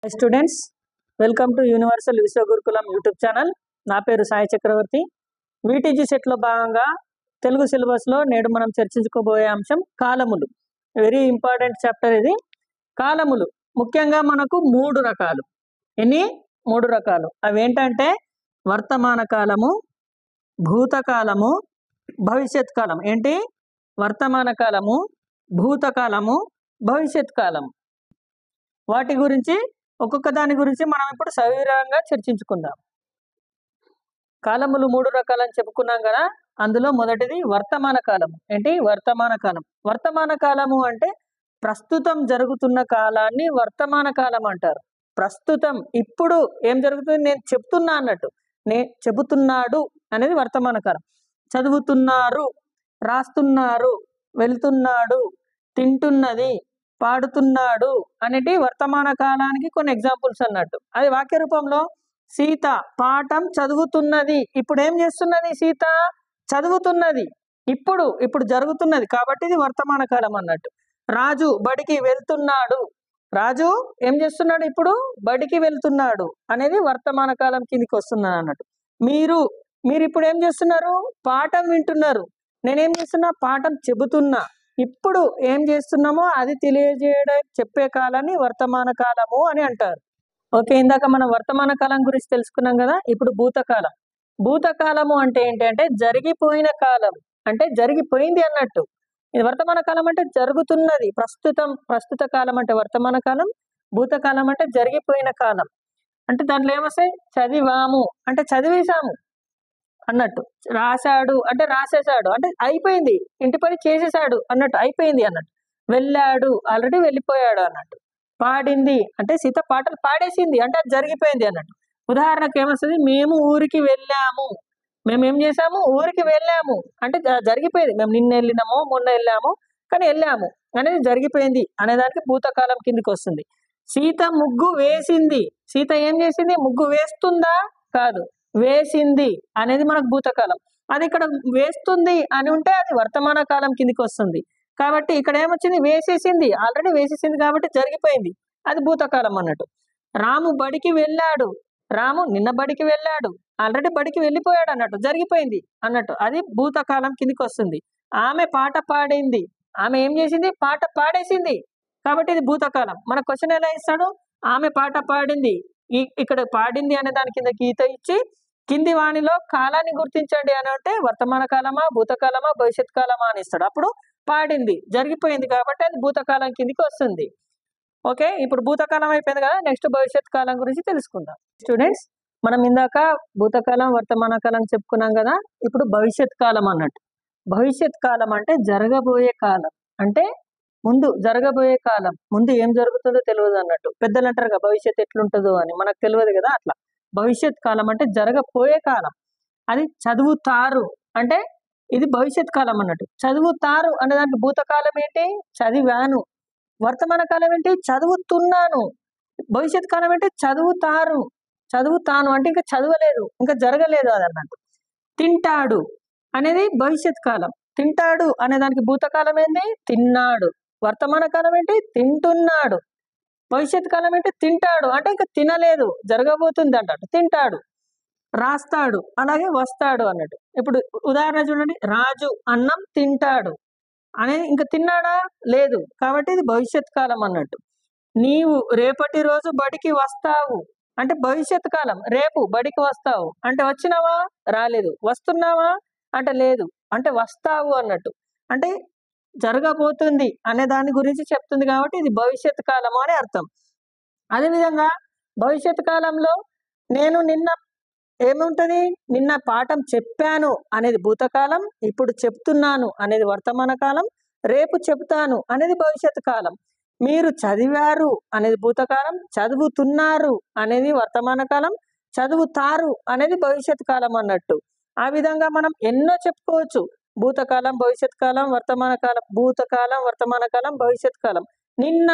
Hi students, welcome to Universal Viswa Gurukulam YouTube channel. నా పేరు సాయి చక్రవర్తి. VTG సెట్లో భాగంగా తెలుగు సిలబస్లో నేడు మనం చర్చించుకోబోయే అంశం కాలములు. వెరీ ఇంపార్టెంట్ చాప్టర్ ఇది. కాలములు ముఖ్యంగా మనకు మూడు రకాలు. మూడు రకాలు. అవి ఏంటంటే వర్తమాన కాలము, భూతకాలము, భవిష్యత్ కాలం. ఏంటి? వర్తమాన కాలము, భూతకాలము, భవిష్యత్ కాలము. వాటి గురించి ఒక్కొక్క దాని గురించి మనం ఇప్పుడు సవివరంగా చర్చించుకుందాం. కాలములు మూడు రకాలని చెప్పుకున్నాం కదా. అందులో మొదటిది వర్తమాన కాలము. ఏంటి? వర్తమాన కాలం. వర్తమాన కాలము అంటే ప్రస్తుతం జరుగుతున్న కాలాన్ని వర్తమాన కాలం అంటారు. ప్రస్తుతం ఇప్పుడు ఏం జరుగుతుంది నేను చెప్తున్నా అన్నట్టు, చెబుతున్నాడు అనేది వర్తమాన కాలం. చదువుతున్నారు, రాస్తున్నారు, వెళ్తున్నాడు, తింటున్నది, పాడుతున్నాడు అనేటి వర్తమాన కాలానికి కొన్ని ఎగ్జాంపుల్స్ అన్నట్టు. అది వాక్య రూపంలో సీత పాఠం చదువుతున్నది. ఇప్పుడు ఏం చేస్తున్నది? సీత చదువుతున్నది. ఇప్పుడు జరుగుతున్నది కాబట్టి ఇది వర్తమాన కాలం అన్నట్టు. రాజు బడికి వెళ్తున్నాడు. రాజు ఏం చేస్తున్నాడు? ఇప్పుడు బడికి వెళ్తున్నాడు అనేది వర్తమాన కాలం కిందికి వస్తున్నది అన్నట్టు. మీరు ఇప్పుడు ఏం చేస్తున్నారు? పాఠం వింటున్నారు. నేనేం చేస్తున్నా? పాఠం చెబుతున్నా. ఇప్పుడు ఏం చేస్తున్నామో అది తెలియజేయడం, చెప్పే కాలాన్ని వర్తమాన కాలము అని అంటారు. ఓకే, ఇందాక మనం వర్తమాన కాలం గురించి తెలుసుకున్నాం కదా. ఇప్పుడు భూతకాలం. భూతకాలము అంటే ఏంటి అంటే జరిగిపోయిన కాలం, అంటే జరిగిపోయింది అన్నట్టు. ఇది వర్తమాన కాలం అంటే జరుగుతున్నది, ప్రస్తుత కాలం అంటే వర్తమాన కాలం. భూతకాలం అంటే జరిగిపోయిన కాలం. అంటే దాంట్లో ఏమొస్తాయి? చదివాము అంటే చదివేశాము అన్నట్టు. రాశాడు అంటే రాసేసాడు అంటే అయిపోయింది, ఇంటి పని చేసేసాడు అన్నట్టు, అయిపోయింది అన్నట్టు. వెళ్ళాడు ఆల్రెడీ వెళ్ళిపోయాడు అన్నట్టు. పాడింది అంటే సీత పాటలు పాడేసింది అంటే అది జరిగిపోయింది అన్నట్టు. ఉదాహరణకు ఏమొస్తుంది? మేము ఊరికి వెళ్ళాము. మేము ఏం చేసాము? ఊరికి వెళ్ళాము అంటే జరిగిపోయింది. మేము నిన్న వెళ్ళినాము, మొన్న వెళ్ళాము, కానీ వెళ్ళాము అనేది జరిగిపోయింది అనేదానికి భూతకాలం కిందికి వస్తుంది. సీత ముగ్గు వేసింది. సీత ఏం చేసింది? ముగ్గు వేస్తుందా? కాదు, వేసింది అనేది మనకు భూతకాలం. అది ఇక్కడ వేస్తుంది అని ఉంటే అది వర్తమాన కాలం కిందికి వస్తుంది. కాబట్టి ఇక్కడ ఏమొచ్చింది? వేసేసింది, ఆల్రెడీ వేసేసింది కాబట్టి జరిగిపోయింది, అది భూతకాలం అన్నట్టు. రాము బడికి వెళ్ళాడు. రాము నిన్న బడికి వెళ్ళాడు, ఆల్రెడీ బడికి వెళ్ళిపోయాడు అన్నట్టు, జరిగిపోయింది అన్నట్టు, అది భూతకాలం కిందికి వస్తుంది. ఆమె పాట పాడింది. ఆమె ఏం చేసింది? పాట పాడేసింది కాబట్టి ఇది భూతకాలం. మన క్వశ్చన్ ఎలా ఇస్తాడు? ఆమె పాట పాడింది. ఇక్కడ పాడింది అనే దాని కింద గీత ఇచ్చి కింది వాణిలో కాలాన్ని గుర్తించండి అని అంటే వర్తమాన కాలమా, భూతకాలమా, భవిష్యత్ కాలమా అని ఇస్తాడు. అప్పుడు పాడింది జరిగిపోయింది కాబట్టి అది భూతకాలం కిందికి వస్తుంది. ఓకే, ఇప్పుడు భూతకాలం అయిపోయింది కదా. నెక్స్ట్ భవిష్యత్ కాలం గురించి తెలుసుకుందాం. స్టూడెంట్స్, మనం ఇందాక భూతకాలం, వర్తమాన కాలం చెప్పుకున్నాం కదా. ఇప్పుడు భవిష్యత్ కాలం అన్నట్టు. భవిష్యత్ కాలం అంటే జరగబోయే కాలం, అంటే ముందు జరగబోయే కాలం. ముందు ఏం జరుగుతుందో తెలియదు అన్నట్టు. పెద్దలు అంటారు కదా భవిష్యత్ ఎట్లుంటుందో అని, మనకు తెలియదు కదా. అట్లా భవిష్యత్ కాలం అంటే జరగబోయే కాలం. అది చదువుతారు అంటే ఇది భవిష్యత్ కాలం అన్నట్టు. చదువుతారు అనే దానికి భూతకాలం ఏంటి? చదివాను. వర్తమాన కాలం ఏంటి? చదువుతున్నాను. భవిష్యత్ కాలం ఏంటి? చదువుతాను అంటే ఇంకా చదవలేదు, ఇంకా జరగలేదు అది అన్నట్టు. తింటాడు అనేది భవిష్యత్ కాలం. తింటాడు అనే దానికి భూతకాలం ఏంటి? తిన్నాడు. వర్తమాన కాలం ఏంటి? తింటున్నాడు. భవిష్యత్ కాలం ఏంటి? తింటాడు అంటే ఇంకా తినలేదు, జరగబోతుంది అన్నట్టు. తింటాడు. రాస్తాడు అలాగే వస్తాడు అన్నట్టు. ఇప్పుడు ఉదాహరణ చూడండి. రాజు అన్నం తింటాడు అనేది ఇంకా తిన్నాడా? లేదు, కాబట్టి ఇది భవిష్యత్ కాలం అన్నట్టు. నీవు రేపటి రోజు బడికి వస్తావు అంటే భవిష్యత్ కాలం. రేపు బడికి వస్తావు అంటే వచ్చినావా? రాలేదు. వస్తున్నావా అంటే లేదు, అంటే వస్తావు అన్నట్టు. అంటే జరగబోతుంది అనే దాని గురించి చెప్తుంది కాబట్టి ఇది భవిష్యత్ కాలము అని అర్థం. అదేవిధంగా భవిష్యత్ కాలంలో నేను నిన్న ఏముంటుంది? నిన్న పాఠం చెప్పాను అనేది భూతకాలం. ఇప్పుడు చెప్తున్నాను అనేది వర్తమాన కాలం. రేపు చెప్తాను అనేది భవిష్యత్ కాలం. మీరు చదివారు అనేది భూతకాలం. చదువుతున్నారు అనేది వర్తమాన కాలం. చదువుతారు అనేది భవిష్యత్ కాలం అన్నట్టు. ఆ విధంగా మనం ఎన్నో చెప్పుకోవచ్చు. భూతకాలం, భవిష్యత్ కాలం, వర్తమాన కాలం. భూతకాలం, వర్తమాన కాలం, భవిష్యత్ కాలం. నిన్న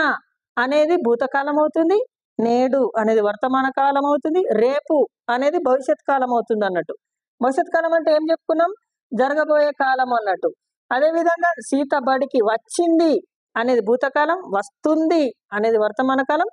అనేది భూతకాలం అవుతుంది, నేడు అనేది వర్తమాన కాలం అవుతుంది, రేపు అనేది భవిష్యత్ కాలం అవుతుంది అన్నట్టు. భవిష్యత్ కాలం అంటే ఏం చెప్పుకున్నాం? జరగబోయే కాలం అన్నట్టు. అదేవిధంగా సీత బడికి వచ్చింది అనేది భూతకాలం, వస్తుంది అనేది వర్తమాన కాలం,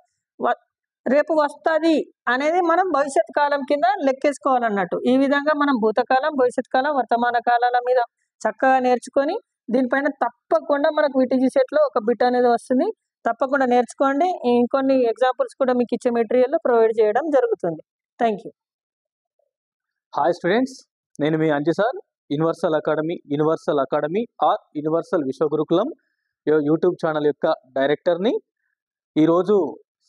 రేపు వస్తుంది అనేది మనం భవిష్యత్ కాలం కింద లెక్కేసుకోవాలన్నట్టు. ఈ విధంగా మనం భూతకాలం, భవిష్యత్ కాలం, వర్తమాన కాలాల మీద చక్కగా నేర్చుకొని దీనిపైన తప్పకుండా మనకు విటిజీ సెట్లో ఒక బిట్ అనేది వస్తుంది. తప్పకుండా నేర్చుకోండి. ఇంకొన్ని ఎగ్జాంపుల్స్ కూడా మీకు ఇచ్చే మెటీరియల్ ప్రొవైడ్ చేయడం జరుగుతుంది. Thank you. హాయ్ స్టూడెంట్స్, నేను మీ Anji sir, universal academy or universal Vishwagurukulam YouTube channel యొక్క డైరెక్టర్ని. ఈరోజు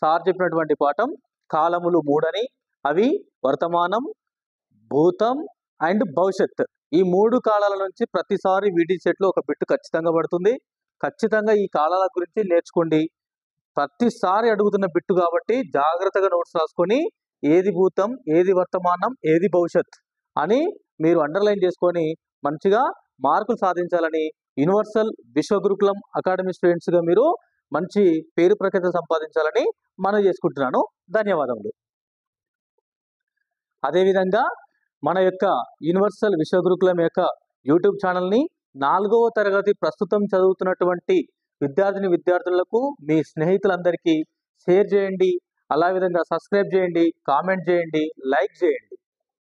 సార్ చెప్పినటువంటి పాఠం కాలములు 3 అని, అవి వర్తమానం, భూతం అండ్ భవిష్యత్. ఈ 3 కాలాల నుంచి ప్రతిసారి వీటి సెట్లో ఒక బిట్టు ఖచ్చితంగా పడుతుంది. ఖచ్చితంగా ఈ కాలాల గురించి నేర్చుకోండి. ప్రతిసారి అడుగుతున్న బిట్టు కాబట్టి జాగ్రత్తగా నోట్స్ రాసుకొని ఏది భూతం, ఏది వర్తమానం, ఏది భవిష్యత్ అని మీరు అండర్లైన్ చేసుకొని మంచిగా మార్కులు సాధించాలని యూనివర్సల్ విశ్వగురుకులం అకాడమీ స్టూడెంట్స్గా మీరు మంచి పేరు ప్రఖ్యాత సంపాదించాలని మనవి చేసుకుంటున్నాను. ధన్యవాదములు. అదేవిధంగా మన యొక్క యూనివర్సల్ విశ్వగురుకులం యొక్క యూట్యూబ్ ఛానల్ని 4వ తరగతి ప్రస్తుతం చదువుతున్నటువంటి విద్యార్థులకు, మీ స్నేహితులందరికీ షేర్ చేయండి. అలా విధంగా సబ్స్క్రైబ్ చేయండి, కామెంట్ చేయండి, లైక్ చేయండి.